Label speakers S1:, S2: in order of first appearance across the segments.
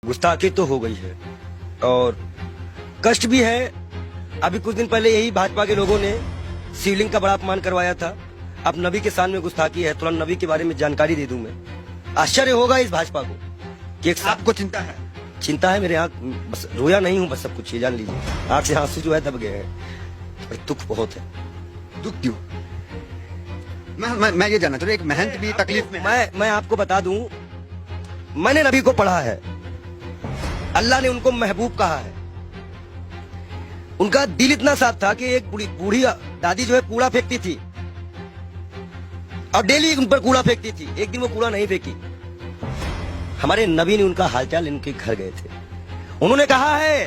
S1: गुस्ताखी तो हो गई है और कष्ट भी है। अभी कुछ दिन पहले यही भाजपा के लोगों ने शिवलिंग का बड़ा अपमान करवाया था। अब नबी के सामने गुस्ताखी है, थोड़ा नबी के बारे में जानकारी दे दूं मैं। आश्चर्य होगा इस भाजपा को कि एक
S2: आपको चिंता है?
S1: चिंता है, मेरे आंख बस रोया नहीं हूं, बस सब कुछ ये जान लीजिए। आंख से आंसू जो है दब गए हैं और दुख बहुत है।
S2: दुख क्यों? मैं ये जानना चाहता हूं, एक महंत भी तकलीफ में है।
S1: मैं आपको बता दूं, मैंने नबी को पढ़ा है, अल्लाह ने उनको महबूब कहा है। उनका दिल इतना साफ था कि एक बूढ़ी दादी जो है कूड़ा फेंकती थी और डेली उन पर कूड़ा फेंकती थी। एक दिन वो कूड़ा नहीं फेंकी, हमारे नबी ने उनका हालचाल इनके घर गए थे। उन्होंने कहा है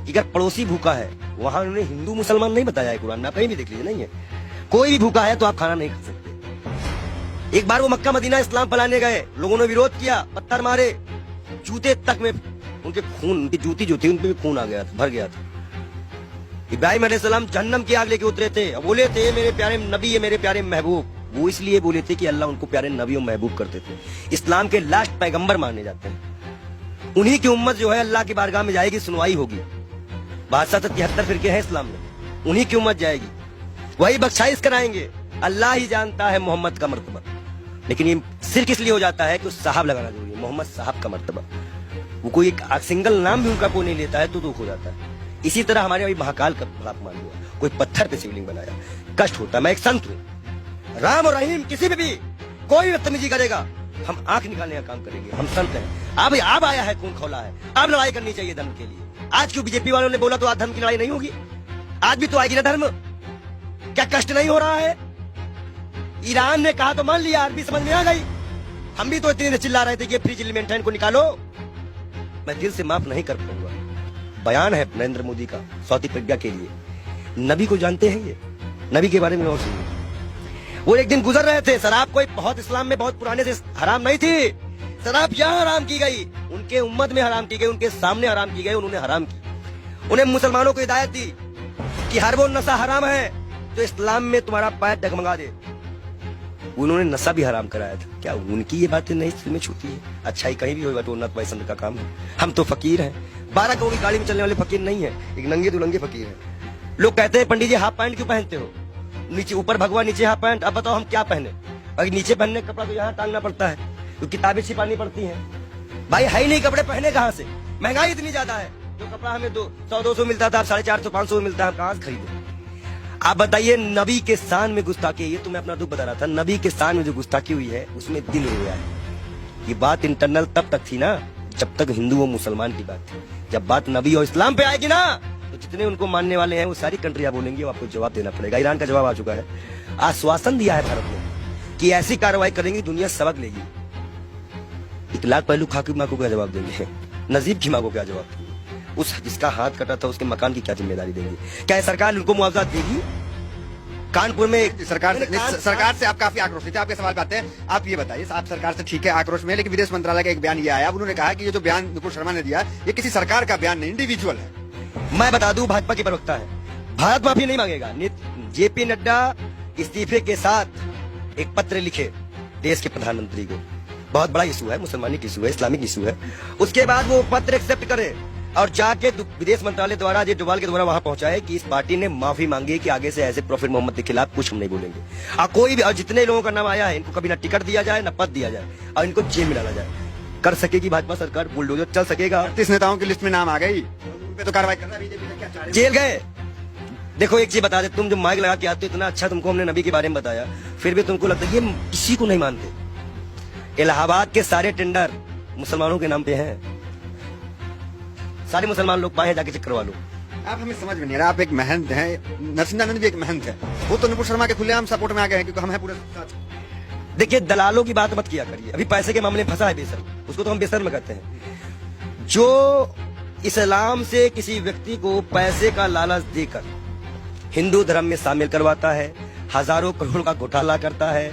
S1: कि अगर पड़ोसी भूखा है, वहां उन्होंने हिंदू मुसलमान नहीं बताया है कुरान में, आप कहीं भी देख लीजिए, नहीं है। कोई भी भूखा है तो आप खाना नहीं खा सकते। एक बार वो मक्का मदीना इस्लाम फैलाने गए, लोगों ने विरोध किया, पत्थर मारे, जूते तक में उनके खून, उनकी जूती जो थी उनपे भी खून आ गया था, भर गया था। इब्राहिम अलैहिस्सलाम जहन्नम की आग लेके उतरे थे, बोले थे मेरे प्यारे नबी है, मेरे प्यारे महबूब। वो इसलिए बोले थे कि अल्लाह उनको प्यारे नबी और महबूब करते थे। इस्लाम के लास्ट पैगंबर माने जाते हैं। उन्हीं की उम्मत जो है अल्लाह की बारगाह में जाएगी, सुनवाई होगी। 72 फिरके हैं इस्लाम में, उन्हीं की उम्मत जाएगी, वही बख्शाइश कराएंगे। अल्लाह ही जानता है मोहम्मद का मर्तबा, लेकिन ये सिर्फ इसलिए हो जाता है कि उस साहब लगाना जरूरी है, मोहम्मद साहब का मर्तबा। वो कोई एक सिंगल नाम भी उनका कोई नहीं लेता है तो दुख हो जाता है। इसी तरह हमारे अभी महाकाल का बड़ा अपमान हुआ, कोई पत्थर पे शिवलिंग बनाया, कष्ट होता है। मैं एक संत हूँ, राम और रहीम किसी पे भी कोई भी बदतमीजी करेगा, हम आंख निकालने का काम करेंगे। हम संत हैं। अब आया है, खून खौला है, अब लड़ाई करनी चाहिए धर्म के लिए। आज क्यों बीजेपी वालों ने बोला तो आज धर्म की लड़ाई नहीं होगी? आज भी तो आएगी ना धर्म। क्या कष्ट नहीं हो रहा है? ईरान ने कहा तो मान लिया, अरबी समझ में आ गई। हम भी तो इतने चिल्ला रहे थे कि फ्री चिल्ली को निकालो। मैं दिल से माफ नहीं कर पाऊंगा। बयान है नरेंद्र मोदी का सौती प्रज्ञा के लिए। नबी को जानते हैं ये, नबी के बारे में और सुनिए। वो एक दिन गुजर रहे थे, शराब कोई बहुत इस्लाम में बहुत पुराने से हराम नहीं थी। शराब यहाँ हराम की गई, उनके उम्मत में हराम की गई, उनके सामने हराम की गई, उन्होंने हराम की। उन्हें मुसलमानों को हिदायत दी कि हर वो नशा हराम है जो इस्लाम में तुम्हारा पैर डगमगा दे। उन्होंने नशा भी हराम कराया था। क्या उनकी ये बातें नहीं दिल में छूती है? अच्छाई कहीं भी होगा तो उन्नत पसंद का काम है। हम तो फकीर हैं, 12 करोड़ की गाड़ी में चलने वाले फकीर नहीं है, एक नंगे दुलंगे फकीर हैं। लोग कहते हैं पंडित जी हाफ पैंट क्यों पहनते हो? नीचे ऊपर भगवा, नीचे हाफ पैंट। अब बताओ हम क्या पहने? और नीचे पहनने का कपड़ा तो यहाँ टांगना पड़ता है, तो किताबें छिपानी पड़ती हैं। भाई है ही नहीं कपड़े, पहने कहाँ से? महंगाई इतनी ज्यादा है, जो कपड़ा हमें 100-200 मिलता था, अब 450-500 में मिलता है, हम कहाँ से खरीदे? आप बताइए, नबी के शान में गुस्ताखी, ये तो मैं अपना दुख बता रहा था। नबी के शान में जो गुस्ताखी हुई है उसमें दिल रोया है। ये बात इंटरनल तब तक थी ना जब तक हिंदू और मुसलमान की बात थी। जब बात नबी और इस्लाम पे आएगी ना, तो जितने उनको मानने वाले हैं वो सारी कंट्रियां बोलेंगी, आपको जवाब देना पड़ेगा। ईरान का जवाब आ चुका है, आश्वासन दिया है भारत ने कि ऐसी कार्रवाई करेंगी दुनिया सबक लेगी। 1 लाख पहलू खा की माँ को क्या जवाब देंगे? नजीब की माँ को क्या जवाब देंगे? उस जिसका हाथ कटा था उसके मकान की क्या जिम्मेदारी देंगे? क्या सरकार उनको मुआवजा देगी? कानपुर में
S2: सरकार से आप काफी आक्रोश थे। आपके सवाल पे आते हैं। आप ये बताइए, आप सरकार से ठीक है आक्रोश में, लेकिन विदेश मंत्रालय का एक बयान ये आया, उन्होंने कहा कि ये जो बयान नुपुर शर्मा ने दिया ये किसी सरकार का बयान नहीं, इंडिविजुअल है।
S1: मैं बता दूं, भाजपा की प्रवक्ता है, भारत माफी नहीं मांगेगा। जेपी नड्डा इस्तीफे के साथ एक पत्र लिखे देश के प्रधानमंत्री को। बहुत बड़ा इशू है, मुसलमानी इशू है, इस्लामिक इशू है। उसके बाद वो पत्र एक्सेप्ट करे और जाके विदेश मंत्रालय द्वारा अजय डोभाल के द्वारा वहां पहुंचाए कि इस पार्टी ने माफी मांगी कि आगे से ऐसे प्रॉफिट मोहम्मद के खिलाफ कुछ हम नहीं बोलेंगे। और कोई भी, और जितने लोगों का नाम आया है इनको कभी ना टिकट दिया जाए, ना पद दिया जाए, और इनको जेल में डाला जाए। कर सकेगी भाजपा सरकार, बुलडोजर चल सकेगा।
S2: 38 नेताओं की लिस्ट में नाम आ गई, उन पे तो कार्रवाई करना बीजेपी ने क्या चाह रही है?
S1: जेल गए। देखो एक चीज बता दे, तुम जो माइक लगा के आते हो, इतना अच्छा तुमको हमने नबी के बारे में बताया, फिर भी तुमको लगता है ये किसी को नहीं मानते। इलाहाबाद के सारे टेंडर मुसलमानों के नाम पे हैं, सारे मुसलमान लोग पाए, जाके चेक करवा लो।
S2: आप हमें समझ में नहीं आ रहा। आप एक महंत हैं, नरसिंहानंद भी एक महंत है, वो तो नुपुर शर्मा के खुलेआम सपोर्ट में आ गए हैं क्योंकि हम हैं पूरे साथ।
S1: देखिए, दलालों की बात मत किया करिए। अभी पैसे के मामले में फंसा है बेशर्म, उसको तो हम बेशर्म कहते हैं। जो इस्लाम से किसी व्यक्ति को पैसे का लालच देकर हिंदू धर्म में शामिल करवाता है, हजारों करोड़ का घोटाला करता है,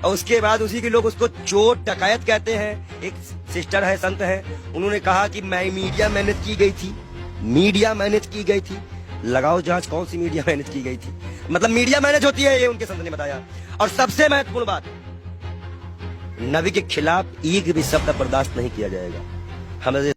S1: और उसके बाद उसी के लोग उसको चोर डकैत कहते हैं। एक सिस्टर है, संत है, उन्होंने कहा कि मैं मीडिया मैनेज की गई थी, मीडिया मैनेज की गई थी। लगाओ जांच, कौन सी मीडिया मैनेज की गई थी? मतलब मीडिया मैनेज होती है, ये उनके संत ने बताया। और सबसे महत्वपूर्ण बात, नबी के खिलाफ एक भी शब्द बर्दाश्त नहीं किया जाएगा। हमें